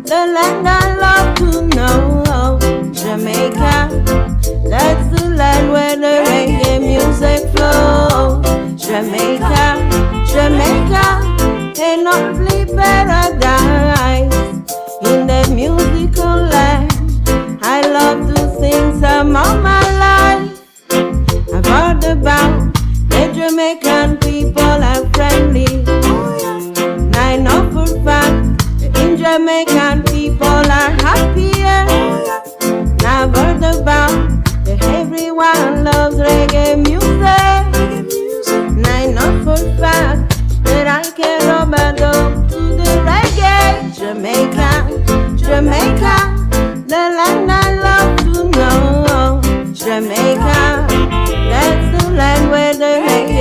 the land I love to know. Jamaica, that's the land where the reggae music flows. Jamaica, Jamaica, an earthly paradise. In that musical land, I love to sing some of my life. I've heard about the Jamaican people are friendly. And I know for a fact that in Jamaican people are happier. And I've heard about that everyone loves reggae music. And I know for a fact that I can rub a dub to the reggae. Jamaica, Jamaica, the land I love to know. Jamaica, that's the land where the reggae